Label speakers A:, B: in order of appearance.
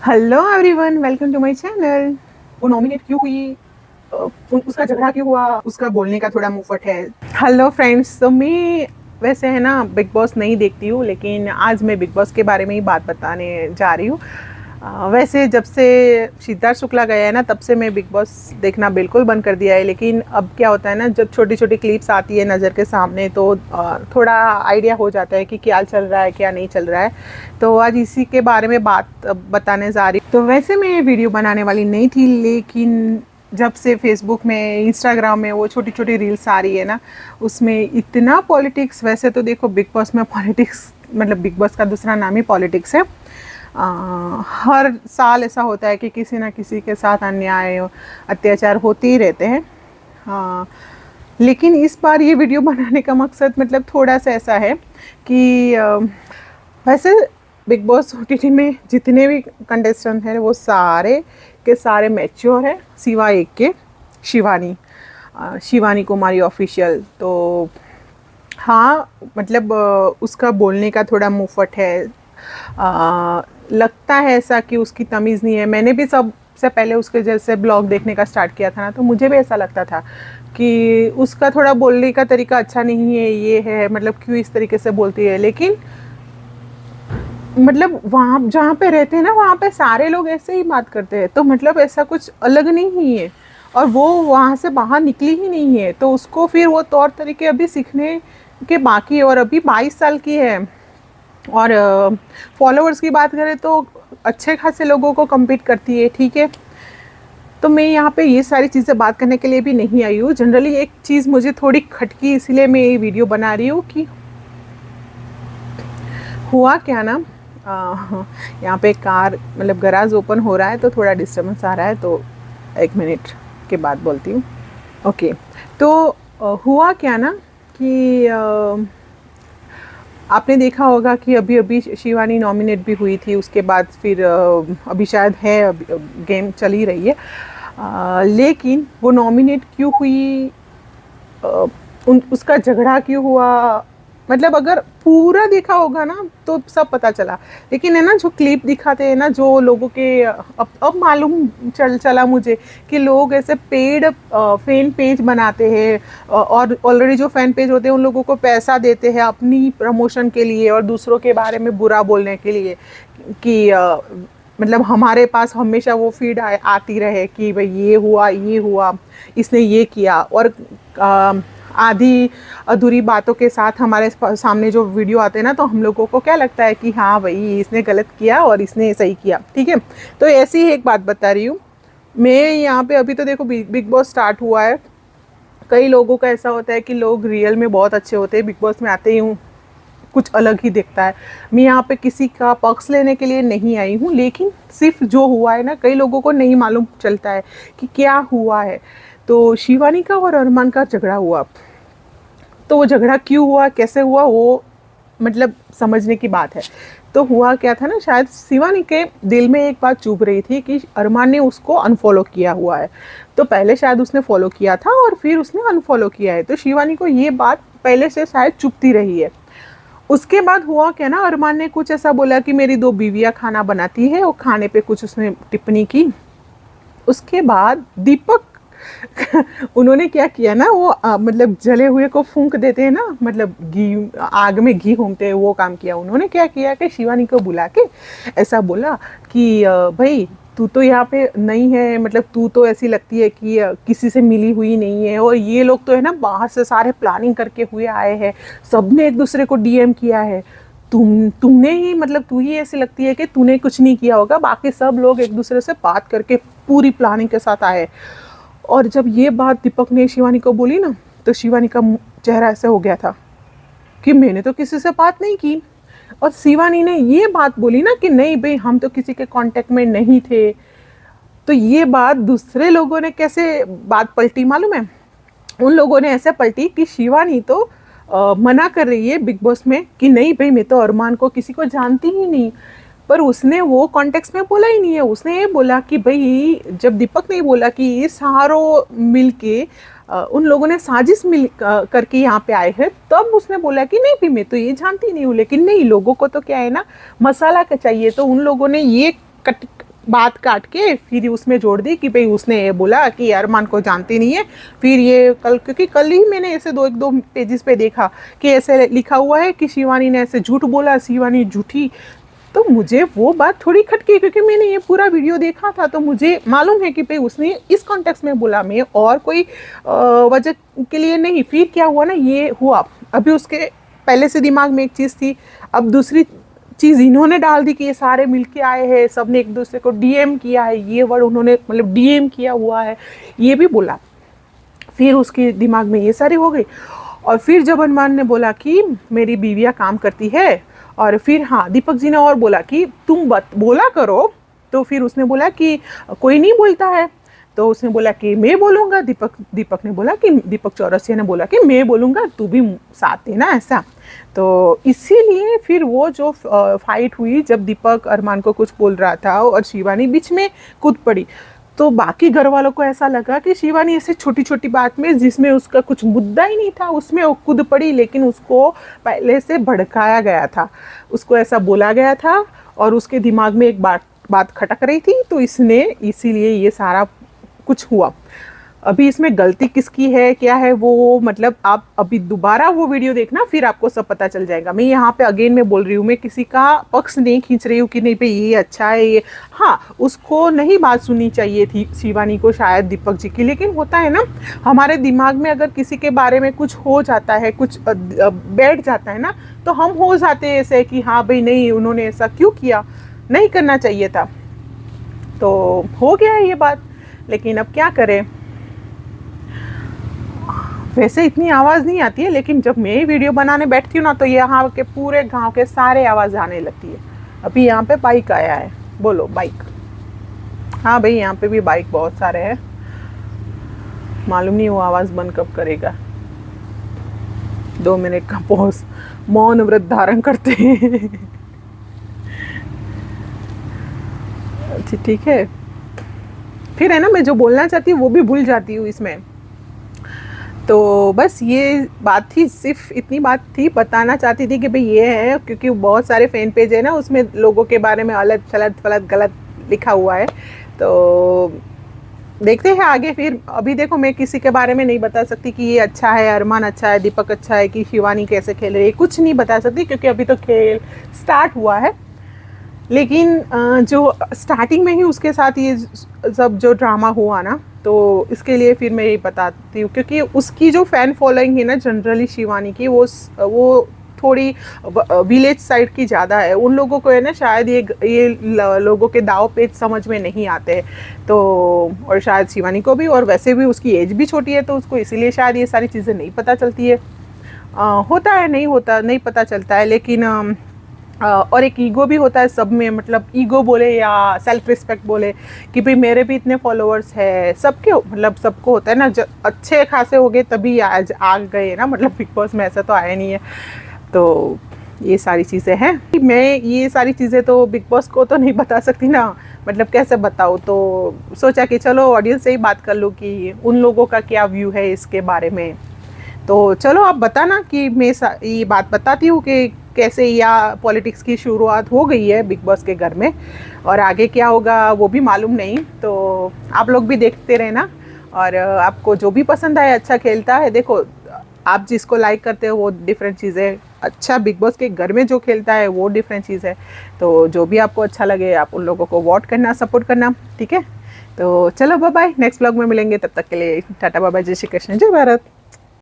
A: Hello everyone, welcome to my channel. वो nominate क्यों हुई, उसका झगड़ा क्यों हुआ, उसका बोलने का थोड़ा मुंहफट है। हेलो फ्रेंड्स, तो मैं वैसे है ना बिग बॉस नहीं देखती हूँ, लेकिन आज मैं बिग बॉस के बारे में ही बात बताने जा रही हूँ। वैसे जब से सिद्धार्थ शुक्ला गया है ना, तब से मैं बिग बॉस देखना बिल्कुल बंद कर दिया है। लेकिन अब क्या होता है ना, जब छोटी छोटी क्लिप्स आती है नज़र के सामने, तो थोड़ा आइडिया हो जाता है कि क्या चल रहा है क्या नहीं चल रहा है। तो आज इसी के बारे में बात बताने जा रही हूँ। तो वैसे मैं वीडियो बनाने वाली नहीं थी, लेकिन जब से फेसबुक में, इंस्टाग्राम में वो छोटी छोटी रील्स आ रही है ना, उसमें इतना पॉलिटिक्स। वैसे तो देखो, बिग बॉस में पॉलिटिक्स मतलब बिग बॉस का दूसरा नाम ही पॉलिटिक्स है। हर साल ऐसा होता है कि किसी ना किसी के साथ अन्याय अत्याचार होते ही रहते हैं। हाँ, लेकिन इस बार ये वीडियो बनाने का मकसद मतलब थोड़ा सा ऐसा है कि वैसे बिग बॉस ओटीटी में जितने भी कंटेस्टेंट हैं वो सारे के सारे मैच्योर हैं, सिवाय एक के, शिवानी। शिवानी कुमारी ऑफिशियल। तो हाँ, मतलब उसका बोलने का थोड़ा मुंहफट है। लगता है ऐसा कि उसकी तमीज़ नहीं है। मैंने भी सबसे पहले उसके जैसे ब्लॉग देखने का स्टार्ट किया था ना, तो मुझे भी ऐसा लगता था कि उसका थोड़ा बोलने का तरीका अच्छा नहीं है, ये है मतलब क्यों इस तरीके से बोलती है। लेकिन मतलब वहाँ जहाँ पे रहते हैं ना, वहाँ पे सारे लोग ऐसे ही बात करते हैं, तो मतलब ऐसा कुछ अलग नहीं है। और वो वहाँ से बाहर निकली ही नहीं है, तो उसको फिर वो तौर तरीके अभी सीखने के बाकी है। और अभी 22 साल की है। और फॉलोअर्स की बात करें तो अच्छे खासे लोगों को कम्पीट करती है, ठीक है। तो मैं यहाँ पे ये सारी चीज़ें बात करने के लिए भी नहीं आई हूँ। जनरली एक चीज़ मुझे थोड़ी खटकी, इसीलिए मैं ये वीडियो बना रही हूँ कि हुआ क्या ना। यहाँ पे कार मतलब गराज ओपन हो रहा है, तो थोड़ा डिस्टर्बेंस आ रहा है, तो 1 मिनट के बाद बोलती हूँ। ओके। तो हुआ क्या ना कि आपने देखा होगा कि अभी अभी शिवानी नॉमिनेट भी हुई थी। उसके बाद फिर अभी शायद है, गेम चल ही रही है। लेकिन वो नॉमिनेट क्यों हुई, उसका झगड़ा क्यों हुआ, मतलब अगर पूरा देखा होगा ना तो सब पता चला। लेकिन है ना, जो क्लिप दिखाते हैं ना, जो लोगों के अब मालूम चला मुझे कि लोग ऐसे पेड फैन पेज बनाते हैं, और ऑलरेडी जो फैन पेज होते हैं उन लोगों को पैसा देते हैं अपनी प्रमोशन के लिए और दूसरों के बारे में बुरा बोलने के लिए, कि मतलब हमारे पास हमेशा वो फीड आती रहे कि भाई ये हुआ, इसने ये किया। और आधी अधूरी बातों के साथ हमारे सामने जो वीडियो आते हैं ना, तो हम लोगों को क्या लगता है कि हाँ भाई, इसने गलत किया और इसने सही किया, ठीक है। तो ऐसी ही एक बात बता रही हूँ मैं यहाँ पे। अभी तो देखो, बिग बॉस स्टार्ट हुआ है। कई लोगों का ऐसा होता है कि लोग रियल में बहुत अच्छे होते हैं, बिग बॉस में आते ही हूँ कुछ अलग ही दिखता है। मैं यहाँ पे किसी का पक्ष लेने के लिए नहीं आई हूँ, लेकिन सिर्फ जो हुआ है ना, कई लोगों को नहीं मालूम चलता है कि क्या हुआ है। तो शिवानी का और अरमान का झगड़ा हुआ। तो वो झगड़ा क्यों हुआ, कैसे हुआ, वो मतलब समझने की बात है। तो हुआ क्या था ना, शायद शिवानी के दिल में एक बात चुभ रही थी कि अरमान ने उसको अनफॉलो किया हुआ है। तो पहले शायद उसने फॉलो किया था और फिर उसने अनफॉलो किया है, तो शिवानी को ये बात पहले से शायद चुभती रही है। उसके बाद हुआ क्या ना, अरमान ने कुछ ऐसा बोला कि मेरी 2 बीवियाँ खाना बनाती है, और खाने पे कुछ उसने टिप्पणी की। उसके बाद दीपक उन्होंने क्या किया ना, वो मतलब जले हुए को फूंक देते हैं ना, मतलब घी, आग में घी घूमते हैं, वो काम किया। उन्होंने क्या किया कि शिवानी को बुला के ऐसा बोला कि भाई, तू तो यहाँ पे नहीं है, मतलब तू तो ऐसी लगती है कि किसी से मिली हुई नहीं है, और ये लोग तो है ना बाहर से सारे प्लानिंग करके हुए आए हैं, सबने एक दूसरे को डीएम किया है। तुमने ही मतलब तू ही ऐसी लगती है कि तूने कुछ नहीं किया होगा, बाकी सब लोग एक दूसरे से बात करके पूरी प्लानिंग के साथ आए। और जब ये बात दीपक ने शिवानी को बोली ना, तो शिवानी का चेहरा ऐसे हो गया था कि मैंने तो किसी से बात नहीं की। और शिवानी ने ये बात बोली ना कि नहीं भाई, हम तो किसी के कांटेक्ट में नहीं थे। तो ये बात दूसरे लोगों ने कैसे बात पलटी मालूम है? उन लोगों ने ऐसे पलटी कि शिवानी तो मना कर रही है बिग बॉस में कि नहीं भाई, मैं तो अरमान को किसी को जानती ही नहीं। पर उसने वो कॉन्टेक्स्ट में बोला ही नहीं है। उसने ये बोला कि भाई, जब दीपक ने बोला कि ये सारों मिल के उन लोगों ने साजिश मिल करके यहाँ पे आए हैं, तब उसने बोला कि नहीं भी, मैं तो ये जानती नहीं हूँ। लेकिन नहीं, लोगों को तो क्या है ना, मसाला का चाहिए। तो उन लोगों ने ये बात काट के फिर उसमें जोड़ दी कि भाई उसने ये बोला कि अरमान को जानती नहीं है। फिर ये कल, क्योंकि कल ही मैंने ऐसे एक दो पेजेस पे देखा कि ऐसे लिखा हुआ है कि शिवानी ने ऐसे झूठ बोला, शिवानी झूठी। तो मुझे वो बात थोड़ी खटकी, क्योंकि मैंने ये पूरा वीडियो देखा था, तो मुझे मालूम है कि भाई उसने इस कॉन्टेक्स्ट में बोला, मैं और कोई वजह के लिए नहीं। फिर क्या हुआ ना, ये हुआ अभी उसके पहले से दिमाग में एक चीज़ थी, अब दूसरी चीज़ इन्होंने डाल दी कि ये सारे मिलके आए हैं, सब ने एक दूसरे को डीएम किया है, ये वर्ड उन्होंने मतलब डीएम किया हुआ है, ये भी बोला। फिर उसके दिमाग में ये सारी हो गई। और फिर जब अरमान ने बोला कि मेरी बीवियाँ काम करती है, और फिर हाँ दीपक जी ने और बोला कि तुम बोला करो, तो फिर उसने बोला कि कोई नहीं बोलता है, तो उसने बोला कि मैं बोलूँगा। दीपक ने बोला कि दीपक चौरसिया ने बोला कि मैं बोलूँगा, तू भी साथ देना ऐसा। तो इसीलिए फिर वो जो फाइट हुई, जब दीपक अरमान को कुछ बोल रहा था और शिवानी बीच में कूद पड़ी, तो बाकी घर वालों को ऐसा लगा कि शिवानी ऐसे छोटी छोटी बात में, जिसमें उसका कुछ मुद्दा ही नहीं था, उसमें वो कूद पड़ी, लेकिन उसको पहले से भड़काया गया था, उसको ऐसा बोला गया था और उसके दिमाग में एक बात खटक रही थी, तो इसने इसीलिए ये सारा कुछ हुआ। अभी इसमें गलती किसकी है क्या है वो, मतलब आप अभी दोबारा वो वीडियो देखना, फिर आपको सब पता चल जाएगा। मैं यहाँ पे अगेन मैं बोल रही हूँ, मैं किसी का पक्ष नहीं खींच रही हूँ कि नहीं भाई ये अच्छा है ये, हाँ उसको नहीं बात सुननी चाहिए थी शिवानी को, शायद दीपक जी की, लेकिन होता है ना हमारे दिमाग में अगर किसी के बारे में कुछ हो जाता है, कुछ बैठ जाता है ना, तो हम हो जाते हैं ऐसे कि हाँ भाई नहीं उन्होंने ऐसा क्यों किया, नहीं करना चाहिए था। तो हो गया है ये बात, लेकिन अब क्या करें। वैसे इतनी आवाज़ नहीं आती है, लेकिन जब मैं वीडियो बनाने बैठती हूँ ना, तो यहाँ के पूरे गांव के सारे आवाज़ आने लगती है। अभी यहाँ पे बाइक आया है, बोलो बाइक, हाँ भाई यहाँ पे भी बाइक बहुत सारे हैं, मालूम नहीं वो आवाज़ बंद कब करेगा। 2 मिनट का पॉज, मौन व्रत धारण करते हैं। ठीक है, फिर है ना मैं जो बोलना चाहती हूँ वो भी भूल जाती हूँ इसमें। तो बस ये बात थी, सिर्फ इतनी बात थी, बताना चाहती थी कि भाई ये है, क्योंकि बहुत सारे फैन पेज है ना, उसमें लोगों के बारे में अलग चलत गलत लिखा हुआ है। तो देखते हैं आगे। फिर अभी देखो मैं किसी के बारे में नहीं बता सकती कि ये अच्छा है, अरमान अच्छा है, दीपक अच्छा है, कि शिवानी कैसे खेल रही है, कुछ नहीं बता सकती, क्योंकि अभी तो खेल स्टार्ट हुआ है। लेकिन जो स्टार्टिंग में ही उसके साथ ये सब जो ड्रामा हुआ ना, तो इसके लिए फिर मैं ये बताती हूँ, क्योंकि उसकी जो फ़ैन फॉलोइंग है ना जनरली शिवानी की, वो थोड़ी विलेज साइड की ज़्यादा है। उन लोगों को है ना शायद ये लोगों के दाव पेच समझ में नहीं आते हैं, तो और शायद शिवानी को भी, और वैसे भी उसकी एज भी छोटी है, तो उसको इसीलिए शायद ये सारी चीज़ें नहीं पता चलती है। होता है, नहीं पता चलता है, लेकिन और एक ईगो भी होता है सब में, मतलब ईगो बोले या सेल्फ रिस्पेक्ट बोले कि भाई मेरे भी इतने फॉलोअर्स है, सबके मतलब सबको होता है ना, जब अच्छे खासे हो गए तभी आज आ गए ना, मतलब बिग बॉस में ऐसा तो आया नहीं है। तो ये सारी चीज़ें हैं, मैं ये सारी चीज़ें तो बिग बॉस को तो नहीं बता सकती ना, मतलब कैसे बताऊँ, तो सोचा कि चलो ऑडियंस से ही बात कर लूँ कि उन लोगों का क्या व्यू है इसके बारे में। तो चलो आप बताना कि मैं ये बात बताती हूँ कि कैसे या पॉलिटिक्स की शुरुआत हो गई है बिग बॉस के घर में, और आगे क्या होगा वो भी मालूम नहीं। तो आप लोग भी देखते रहना, और आपको जो भी पसंद आए, अच्छा खेलता है, देखो आप जिसको लाइक करते हो वो डिफरेंट चीज़ है, अच्छा बिग बॉस के घर में जो खेलता है वो डिफरेंट चीज़ है। तो जो भी आपको अच्छा लगे आप उन लोगों को वोट करना, सपोर्ट करना, ठीक है। तो चलो बाय बाय, नेक्स्ट ब्लॉग में मिलेंगे, तब तक के लिए टाटा बाय बाय, जय श्री कृष्ण, जय भारत।